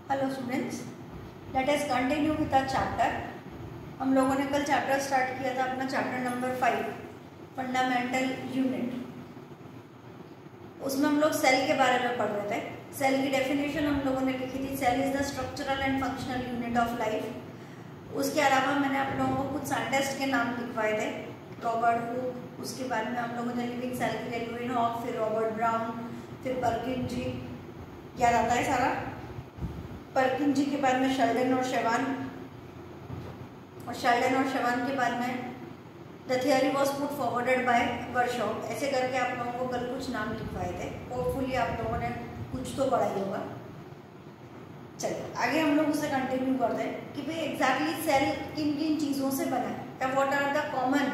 Hello students, let us continue with the chapter. हम लोगों ने कल चैप्टर स्टार्ट किया था अपना चैप्टर नंबर 5 फंडामेंटल यूनिट। उसमें हम लोग सेल के बारे में पढ़ रहे थे। सेल की डेफिनेशन हम लोगों ने लिखी थी, cell is the structural and functional unit of life. उसके अलावा मैंने आप लोगों को कुछ साइंटिस्ट के नाम लिखवाए थे, रॉबर्ट हुक, उसके बाद में हम लोगों ने लिविंग सेल के लिए लुईनहॉफ, फिर रॉबर्ट ब्राउन, फिर परकिंजी, याद आता है सारा। परकिंजी के बाद में शेल्डन और शेवान, और शेल्डन और शेवान के बाद में the theory was put forwarded by workshop. ऐसे करके आप लोगों को कल कुछ नाम लिखवाए थे। होपफुली आप लोगों ने कुछ तो पढ़ा ही होगा। चलिए आगे हम लोग उसे कंटिन्यू करते हैं कि भाई एग्जैक्टली सेल किन किन चीज़ों से बना है, या what are the common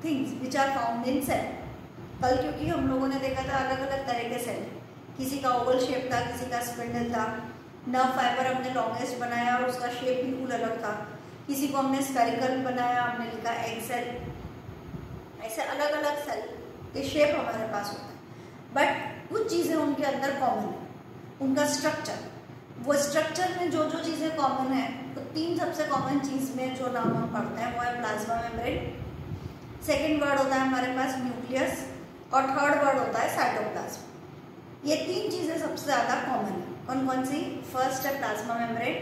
things which are found in cell. कल क्योंकि हम लोगों ने देखा था अलग अलग तरह के सेल, किसी का ओवल शेप था, किसी का स्पिंडल था, नर्व फाइबर हमने लॉन्गेस्ट बनाया और उसका शेप बिल्कुल अलग था, किसी को हमने स्फेरिकल बनाया, हमने लिखा एग सेल। ऐसे अलग अलग सेल के शेप हमारे पास होता है, बट कुछ चीज़ें उनके अंदर कॉमन है। उनका स्ट्रक्चर, वो स्ट्रक्चर में जो जो चीज़ें कॉमन है, तो तीन सबसे कॉमन चीज़ में जो नाम हम पढ़ते हैं वो है प्लाज्मा मेम्ब्रेन, सेकेंड वर्ड होता है हमारे पास न्यूक्लियस, और थर्ड वर्ड होता है साइटोप्लाज्म। ये तीन चीज़ें सबसे ज़्यादा कॉमन है। कौन कौन सी? फर्स्ट है प्लाज्मा मेम्ब्रेन,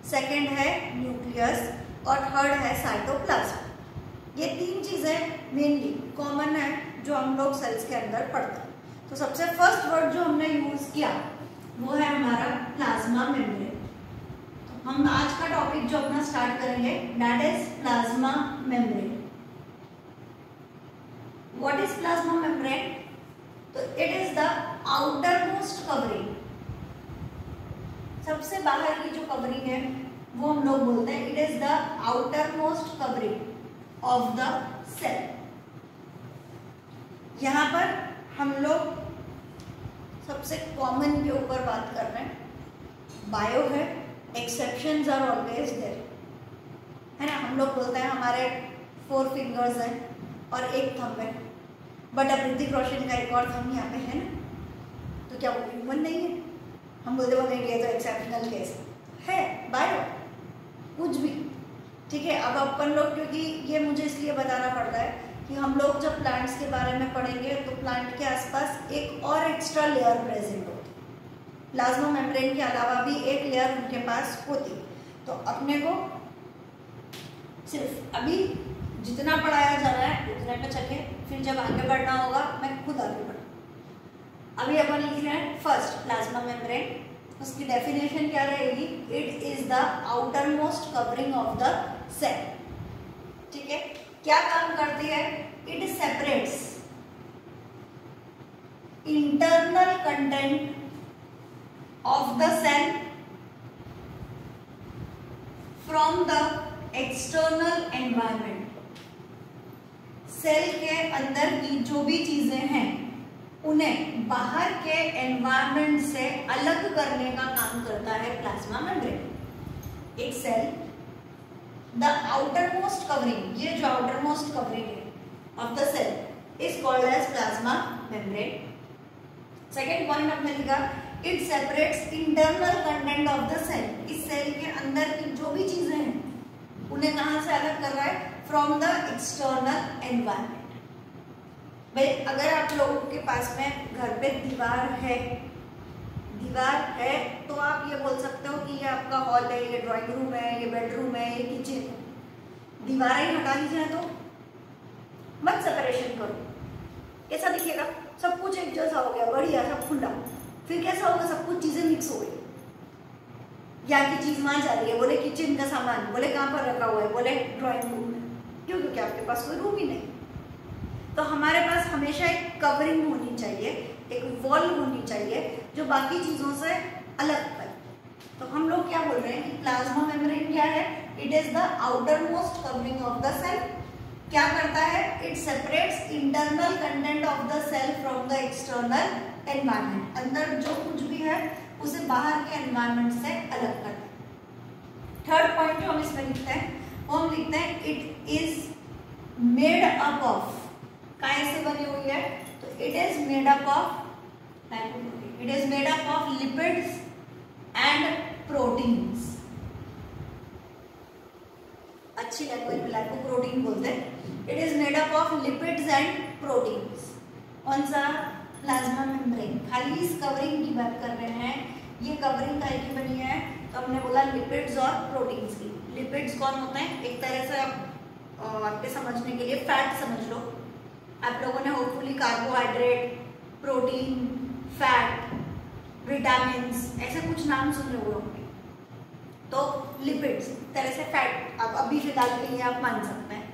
सेकेंड है न्यूक्लियस, और थर्ड है साइटोप्लाज्म। ये तीन चीज़ें मेनली कॉमन है जो हम लोग सेल्स के अंदर पढ़ते हैं। तो सबसे फर्स्ट वर्ड जो हमने यूज़ किया वो है हमारा प्लाज्मा मेम्ब्रेन। तो हम आज का टॉपिक जो अपना स्टार्ट करेंगे that is plasma membrane. What is plasma membrane? तो it is the outer most covering, सबसे बाहर की जो कवरिंग है वो हम लोग बोलते हैं it is the outer most covering of the cell. यहां पर हम लोग सबसे कॉमन के ऊपर बात कर रहे हैं। बायो है, एक्सेप्शंस आर ऑलवेज देयर, है ना। हम लोग बोलते हैं हमारे 4 फिंगर्स हैं और एक थंब है, बट अब ऋतिक रोशन का एक और थंब यहाँ पे है ना, तो क्या वो ह्यूमन नहीं है? हम बोलते वो नहीं, ये तो एक्सेप्शनल केस है। बायो कुछ भी ठीक है। अब अपन लोग, क्योंकि ये मुझे इसलिए बताना पड़ता है कि हम लोग जब प्लांट्स के बारे में पढ़ेंगे तो प्लांट के आसपास एक और एक्स्ट्रा लेयर प्रेजेंट होती है। प्लाज्मा मेम्ब्रेन के अलावा भी एक लेयर उनके पास होती है। तो अपने को सिर्फ अभी जितना पढ़ाया जा रहा है उतने पे चलिए, फिर जब आगे बढ़ना होगा मैं खुद आगे बढ़ूँ। अभी अपन लिख रहे हैं फर्स्ट प्लाज्मा मेम्ब्रेन। उसकी डेफिनेशन क्या रहेगी? It is the outer most covering of the cell. ठीक है, क्या काम करती है? It separates internal content of the cell from the external environment. Cell के अंदर की जो भी चीजें हैं उन्हें बाहर के एनवायरनमेंट से अलग करने का काम करता है प्लाज्मा मेम्ब्रेन। एक cell the outer most covering, ये जो आउटर मोस्ट कवरिंग है of the cell is called as plasma membrane. Second point हमने लिखा it separates internal content of the cell. इस सेल के अंदर की जो भी चीजें हैं उन्हें कहां से अलग कर रहा है? From the external environment. भाई अगर आप लोगों के पास में घर पे दीवार है तो आप ये बोल सकते हो कि ये आपका हॉल है, ये ड्राइंग रूम है, ये बेडरूम है, ये किचन है। दीवारें ही हटा लीजिए तो मत सेपरेशन करो, कैसा दिखेगा? सब कुछ एक जैसा हो गया, बढ़िया सब खुला। फिर कैसा होगा? सब कुछ चीजें मिक्स हो गई। यहाँ की चीज वहां जा रही है, बोले किचन का सामान, बोले कहाँ पर रखा हुआ है, बोले ड्राइंग रूम में। क्यों? क्योंकि आपके पास कोई रूम ही नहीं। तो हमारे पास हमेशा एक कवरिंग होनी चाहिए, एक वॉल होनी चाहिए जो बाकी चीजों से अलग करे। तो हम लोग क्या बोल रहे हैं कि प्लाज्मा मेम्ब्रेन क्या है? It is the outer most covering of the cell. क्या करता है? It separates internal content of the cell from the external environment. अंदर जो कुछ भी है उसे बाहर के एनवायरमेंट से अलग करता है। थर्ड पॉइंट जो हम इसमें लिखते हैं वो हम लिखते हैं it is made up of, काय से बनी हुई है? तो it is made up of lipids and protein. Proteins. अच्छी लैंग्वेज में लाइको प्रोटीन बोलते हैं। It is made up of lipids and proteins. कौन सा? Plasma membrane. खाली इस कवरिंग की बात कर रहे हैं। ये कवरिंग काय की बनी है? तो हमने बोला लिपिड्स और प्रोटीन्स की। लिपिड्स कौन होते हैं? एक तरह से आपके समझने के लिए फैट समझ लो। आप लोगों ने hopefully carbohydrate, protein, fat, vitamin ऐसे कुछ नाम सुन रहे होंगे। तो लिपिड्स तरह से फैट, अब अभी फिलहाल के लिए आप मान सकते हैं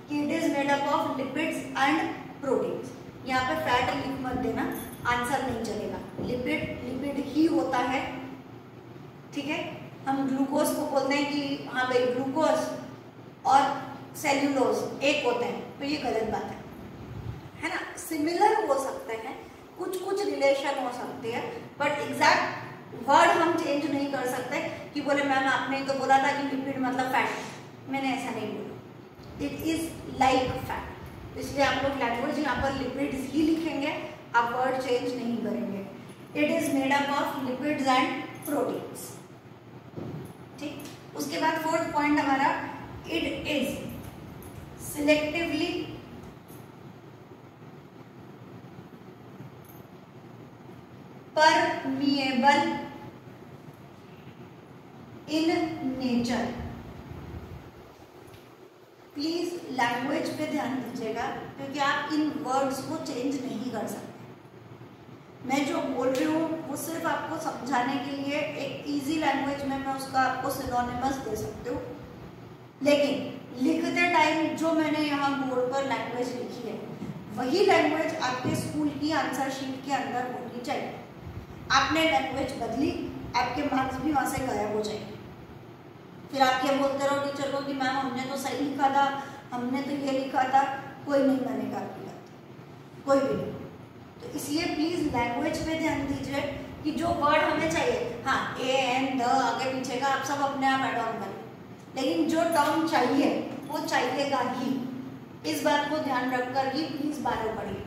कि it is made up of lipids and proteins. यहाँ पे फैट लिख मत देना, आंसर नहीं चलेगा। लिपिड ही होता है, ठीक है। हम ग्लूकोज को बोलते हैं कि हाँ भाई ग्लूकोज और सेल्यूलोज एक होते हैं, तो ये गलत बात है ना। सिमिलर हो सकते हैं, कुछ रिलेशन हो सकती है, बट एग्जैक्ट वर्ड हम चेंज नहीं कर सकते कि बोले मैम आपने तो बोला था कि लिपिड मतलब फैट। मैंने ऐसा नहीं बोला। इट इज लाइक फैट, इसलिए आप लोग लैंग्वेज यहाँ पर लिपिड्स ही लिखेंगे, आप वर्ड चेंज नहीं करेंगे। It is made up of lipids and proteins, ठीक। उसके बाद फोर्थ पॉइंट हमारा, it is selectively permeable in nature. Please language पे ध्यान दीजिएगा, क्योंकि आप इन वर्ड्स को चेंज नहीं कर सकते। मैं जो बोल रही हूँ वो सिर्फ आपको समझाने के लिए एक इजी लैंग्वेज में मैं उसका आपको सिनोनिमस दे सकती हूँ, लेकिन लिखते टाइम जो मैंने यहाँ बोर्ड पर लैंग्वेज लिखी है वही लैंग्वेज आपके स्कूल की आंसर शीट के अंदर होनी चाहिए। आपने लैंग्वेज बदली, आपके मार्क्स भी वहाँ से गायब हो जाएंगे। फिर आप क्या बोलते रहो टीचर को कि मैम हमने तो सही लिखा था, हमने तो ये लिखा था। कोई नहीं मानेगा आपकी बात, कोई भी नहीं। तो इसलिए प्लीज लैंग्वेज पे ध्यान दीजिए कि जो वर्ड हमें चाहिए, हाँ ए एन द आगे पीछे का आप सब अपने आप ऐड ऑन करें, लेकिन जो टर्म चाहिए वो चाहिएगा ही। इस बात को ध्यान रखकर ही प्लीज बारह पढ़िए।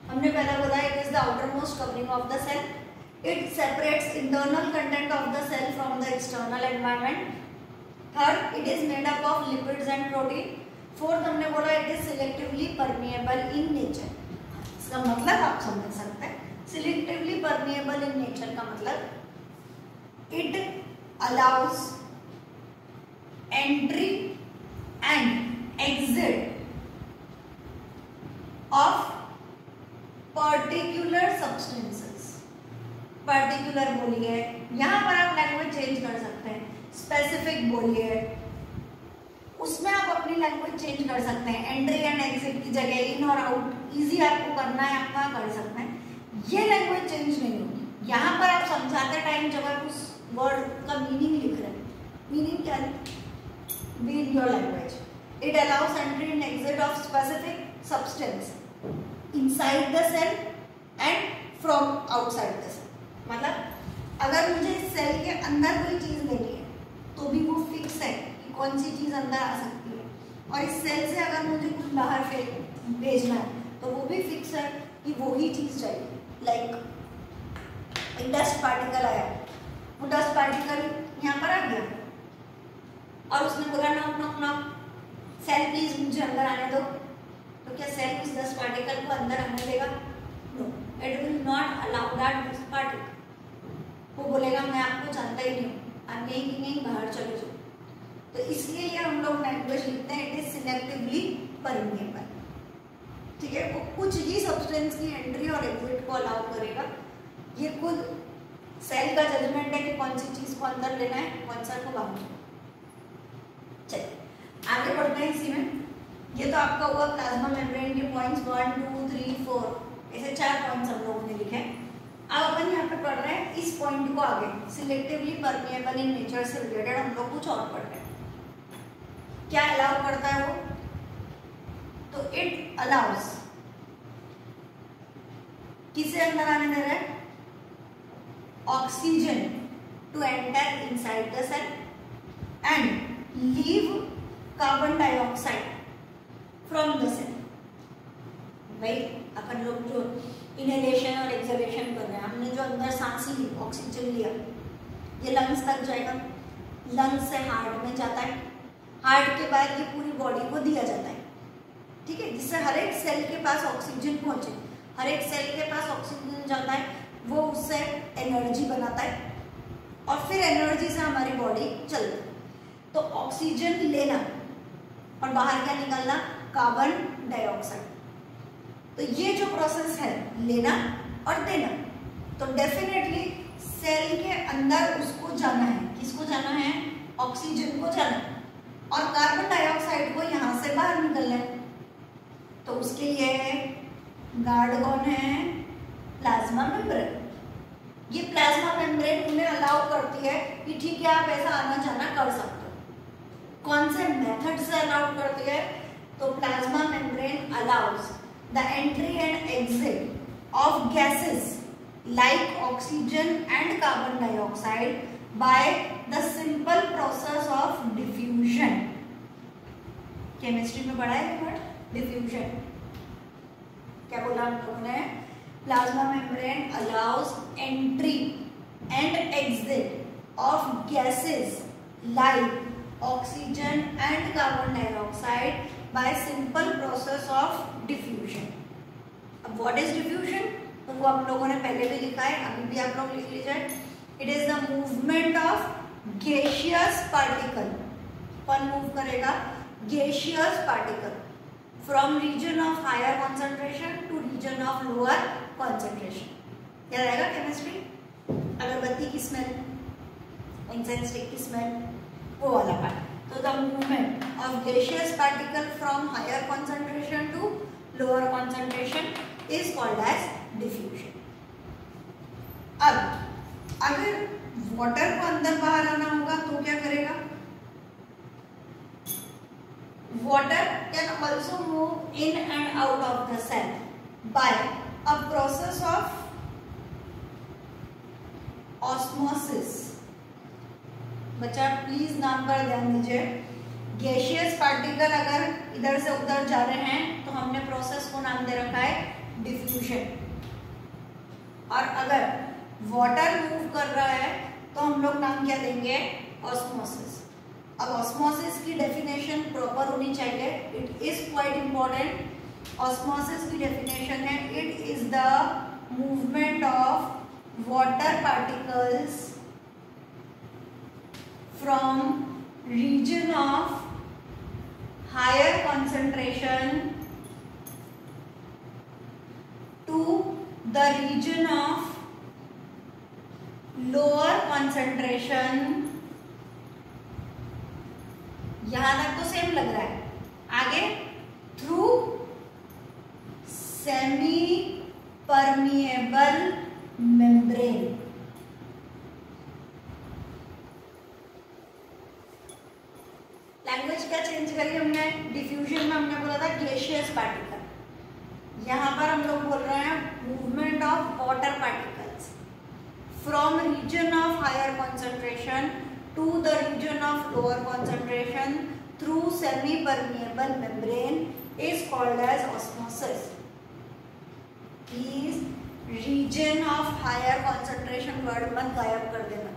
हमने पहले बोला it is the outer most covering of the cell. It separates internal content of the cell from the external environment. Third, it is made up of lipids and protein. Fourth, हमने बोला it is selectively permeable in nature. इसका मतलब आप समझ सकते हैं, selectively permeable in nature का मतलब it allows entry and exit of particular substances. Particular बोलिए, यहाँ पर आप लैंग्वेज चेंज कर सकते हैं। स्पेसिफिक बोलिए, उसमें आप अपनी लैंग्वेज चेंज कर सकते हैं। एंट्री एंड एग्जिट की जगह इन और आउट इजी आपको करना है, आप वहाँ कर सकते हैं। ये लैंग्वेज चेंज नहीं होगी। यहाँ पर आप समझाते टाइम जब आप उस वर्ड का मीनिंग लिख रहे हैं, मीनिंग क्या है? Be in your language. It allows entry and exit of specific substance inside the cell and from outside the cell. मतलब अगर मुझे इस सेल के अंदर कोई चीज लेनी है तो भी वो फिक्स है कि कौन सी चीज अंदर आ सकती है, और इस सेल से अगर मुझे कुछ बाहर भेजना है तो वो भी फिक्स है कि वो ही चीज चाहिए। लाइक एक डस्ट पार्टिकल आया, वो डस्ट पार्टिकल यहाँ पर आ गया और उसने बोला knock knock knock, cell please मुझे अंदर आने दो। तो क्या सेल उस डस्ट पार्टिकल को अंदर आने देगा? No, it will not allow that dust particle. वो बोलेगा मैं आपको जानता ही नहीं, आप यहीं की नहीं बाहर चले जाओ। तो इसलिए ये हम लोग लैंग्वेज लिखते हैं इट इज सिलेक्टिवली परमिएबल, ठीक है। वो कुछ ही सब्सटेंस की एंट्री और एग्जिट को अलाउ करेगा। ये खुद सेल का जजमेंट है कि कौन सी चीज को अंदर लेना है, कौन सा को बाहर। चलिए आगे बढ़ते हैं इसी में। ये तो आपका हुआ प्लाज्मा मेम्ब्रेन के पॉइंट्स 1 2 3 4, ऐसे 4 पॉइंट्स हम लोगों ने लिखे। अब अपन यहाँ पे पढ़ रहे हैं इस पॉइंट को आगे, सिलेक्टिवली परमिएबल इन नेचर से रिलेटेड हम लोग कुछ और पढ़ रहे हैं। क्या अलाउ करता है वो? तो इट अलाउस, किसे अंदर आने दे रहा है? Oxygen to enter inside the cell and leave carbon dioxide from the cell. भाई अपन लोग जो इनहेलेशन और एक्सहेलेशन कर रहे हैं, हमने जो अंदर सांस ली, ऑक्सीजन लिया, ये लंग्स तक जाएगा, लंग्स से हार्ट में जाता है, हार्ट के बाद ये पूरी बॉडी को दिया जाता है, ठीक है, जिससे हर एक सेल के पास ऑक्सीजन पहुंचे, हर एक सेल के पास ऑक्सीजन जाता है, वो उससे एनर्जी बनाता है और फिर एनर्जी से हमारी बॉडी चलती है। तो ऑक्सीजन लेना और बाहर क्या निकालना, कार्बन डाइऑक्साइड। तो ये जो प्रोसेस है लेना और देना, तो डेफिनेटली सेल के अंदर उसको जाना है, किसको जाना है, ऑक्सीजन को जाना है और कार्बन डाइऑक्साइड को यहाँ से बाहर निकलना है। तो उसके लिए गार्ड कौन है, प्लाज्मा मेम्ब्रेन। ये प्लाज्मा मेम्ब्रेन उन्हें अलाउ करती है कि ठीक है आप ऐसा आना जाना कर सकते हो। कौन से मेथड से अलाउ करती है, तो plasma membrane allows the entry and exit of gases like oxygen and carbon dioxide by the simple process of diffusion। Chemistry में पढ़ा है वर्ड डिफ्यूजन। क्या बोला हम लोगों ने, plasma membrane allows entry and exit of gases like oxygen and carbon dioxide bye simple process of diffusion. अब what is diffusion, तो वो हम लोगों ने पहले भी लिखा है, अभी भी आप लोग लिख लीजिए। It is the movement of gaseous particle, कौन मूव करेगा, gaseous particle from region of higher concentration to region of lower concentration. याद आएगा केमिस्ट्री, अगरबत्ती की स्मेल, इंसेंस स्टिक की स्मेल, वो वाला पार्ट। तो the movement of gaseous particle from higher concentration to lower concentration is called as diffusion. अब अगर वाटर को अंदर बाहर आना होगा तो क्या करेगा, water can also move in and out of the cell by a process of osmosis. बच्चा प्लीज नाम पर ध्यान दीजिए, गैसियस पार्टिकल अगर इधर से उधर जा रहे हैं तो हमने प्रोसेस को नाम दे रखा है डिफ्यूजन, और अगर वाटर मूव कर रहा है तो हम लोग नाम क्या देंगे, ऑस्मोसिस। अब ऑस्मोसिस की डेफिनेशन प्रॉपर होनी चाहिए, it is quite important. Osmosis की डेफिनेशन है, it is the movement of water particles from region of higher concentration to the region of lower concentration। यहां तक तो सेम लग रहा है, आगे through semi permeable membrane. Language क्या चेंज करी हमने, डिफ्यूजन में हमने बोला था गैसियस पार्टिकल, यहाँ पर हम लोग बोल रहे हैं movement of water particles from region of higher concentration to the region of lower concentration through semi permeable membrane is called as osmosis. Please region of higher concentration word मत गायब कर देना।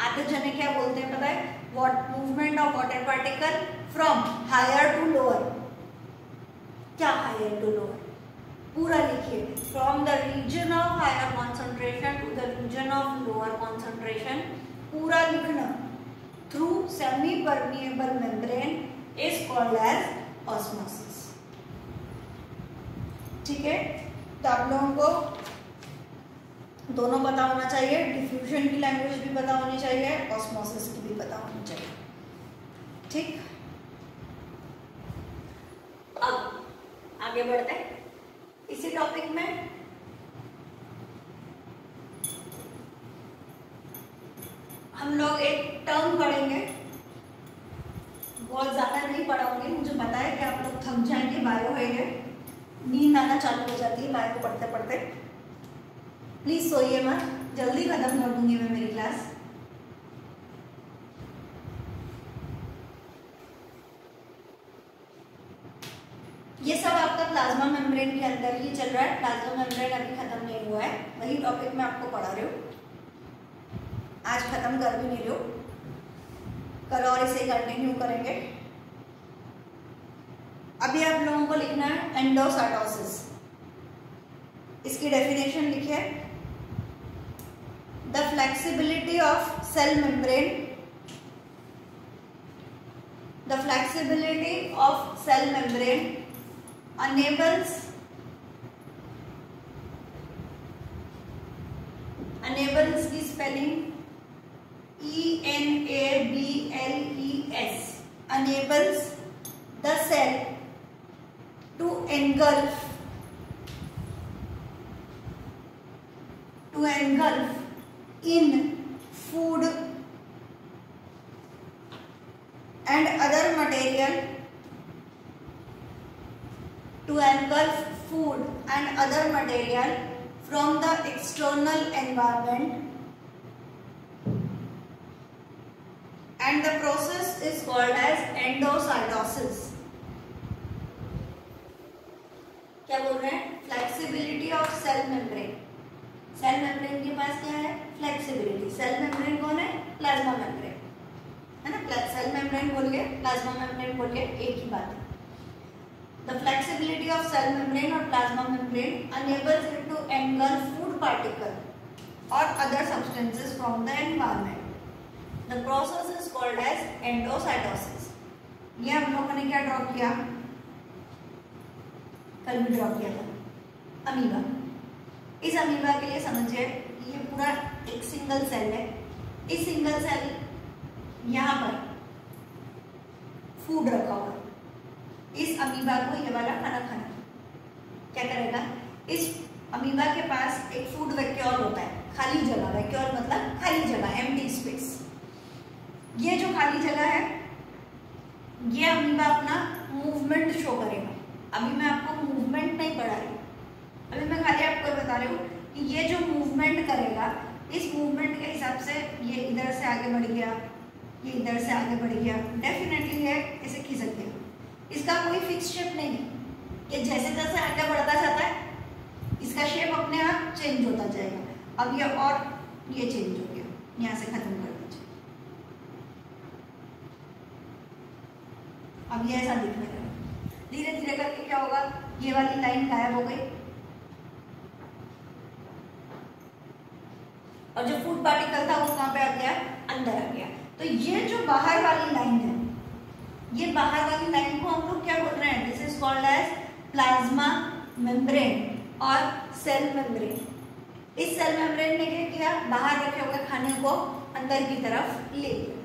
आधे जने क्या बोलते हैं पता है, what movement of water particle from higher to lower. क्या हायर टू लोअर, पूरा लिखिए, from the region of higher concentration to the region of lower concentration, पूरा लिखना, through semi permeable membrane is called as osmosis. ठीक है, तो आप लोगों को दोनों पता होना चाहिए, डिफ्यूजन की लैंग्वेज भी पता होनी चाहिए, ऑस्मोसिस की भी पता होनी चाहिए। ठीक, अब आगे बढ़ते हैं इसी टॉपिक में। हम लोग एक टर्म पढ़ेंगे, बहुत ज्यादा नहीं पढ़ाऊंगी, मुझे पता है कि आप लोग थक जाएंगे, बायो है ये, नींद आना चालू हो जाती है बायो को पढ़ते पढ़ते। प्लीज सोइए मत, जल्दी खत्म कर दूंगी मैं मेरी क्लास। ये सब आपका प्लाज्मा मेम्ब्रेन के अंदर ही चल रहा है, प्लाज्मा मेम्ब्रेन अभी खत्म नहीं हुआ है, वही टॉपिक मैं आपको पढ़ा रही हूँ। आज खत्म कर भी नहीं रही हूँ, कल और इसे कंटिन्यू करेंगे। अभी आप लोगों को लिखना है एंडोसाइटोसिस। इसकी डेफिनेशन लिखे, the flexibility of cell membrane, the flexibility of cell membrane enables the spelling ENABLES, enables the cell to engulf in food and other material, to engulf food and other material from the external environment, and the process is called as endocytosis. क्या बोल रहे हैं? Flexibility of cell membrane. Cell membrane के पास क्या है? Flexibility. Cell membrane कौन है? प्लाज्मा मेम्ब्रेन है ना। सेल मेम्ब्रेन बोलिए, प्लाज्मा मेम्ब्रेन बोलिए, एक ही बात है। The flexibility of cell membrane और plasma membrane enables it to engulf food particle or other substances from the environment. The process is called as endocytosis. ये हम लोगों ने क्या ड्रॉप किया? कल भी ड्रॉप किया था, अमीबा। इस अमीबा के लिए समझिए, ये पूरा एक सिंगल सेल है। इस सिंगल सेल यहाँ पर फूड रखा हुआ, इस अमीबा को ये वाला खाना खाना क्या करेगा? इस अमीबा के पास एक फूड वैक्यूल होता है, खाली जगह। वैक्यूल मतलब खाली जगह, एम्प्टी स्पेस। ये जो खाली जगह है, ये अमीबा अपना मूवमेंट शो करेगा। अभी मैं आपको मूवमेंट नहीं पढ़ा रही, अभी मैं खाली आपको बता रही हूँ कि ये जो मूवमेंट करेगा, इस मूवमेंट के हिसाब से ये इधर से आगे बढ़ गया, ये इधर से आगे बढ़ गया, डेफिनेटली है इसे खिसक गया। इसका कोई फिक्स शेप नहीं है, ये जैसे जैसे आगे बढ़ता जाता है इसका शेप अपने आप चेंज होता जाएगा। अब ये और ये चेंज हो गया, यहाँ से खत्म कर दीजिए। अब ये ऐसा दिखने लगा, धीरे धीरे करके क्या होगा? ये वाली लाइन गायब हो गई और जो फूड पार्टिकल था वो कहाँ पे आ गया? अंदर आ गया। तो ये जो बाहर वाली लाइन है, ये बाहर वाली लाइन को हम लोग क्या बोल रहे हैं? This is called as plasma membrane और सेल मेम्ब्रेन। इस सेल मेम्ब्रेन ने क्या किया? बाहर रखे हुए खाने को अंदर की तरफ ले लिया,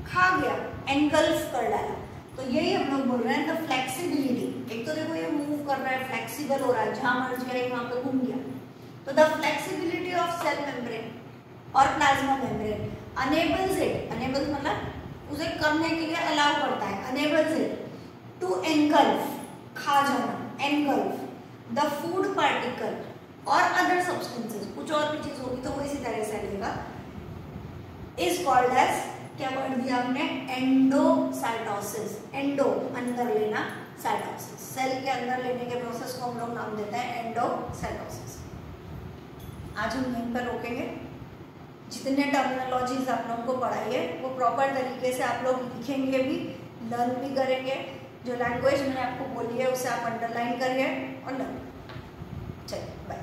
खा गया, एनगल्फ कर डाला। तो यही हम लोग बोल रहे हैं द फ्लेक्सिबिलिटी। एक तो देखो ये मूव कर रहा है, फ्लेक्सिबल हो रहा है, जहां मर्जी गया वहां पे घूम गया। तो the flexibility of cell membrane और plasma membrane enables it, enables मतलब उसे करने के लिए अलाउ करता है, enables it to engulf, खा जाना, engulf the food particle और other substances, कुछ और भी चीज होगी तो वो इसी तरह से लेगा, is called as, क्या वर्ड दिया हमने? एंडोसाइटोसिस। एंडो अंदर लेना, साइटोसिस सेल के अंदर लेने के प्रोसेस को हम लोग नाम देते हैं एंडोसाइटोसिस। आज हम यहीं पर रोकेंगे। जितने टर्मिनोलॉजीज आप लोगों को पढ़ाई है वो प्रॉपर तरीके से आप लोग लिखेंगे भी, लर्न भी करेंगे। जो लैंग्वेज मैंने आपको बोली है उसे आप अंडरलाइन करिए और लर्न। चलिए बाय।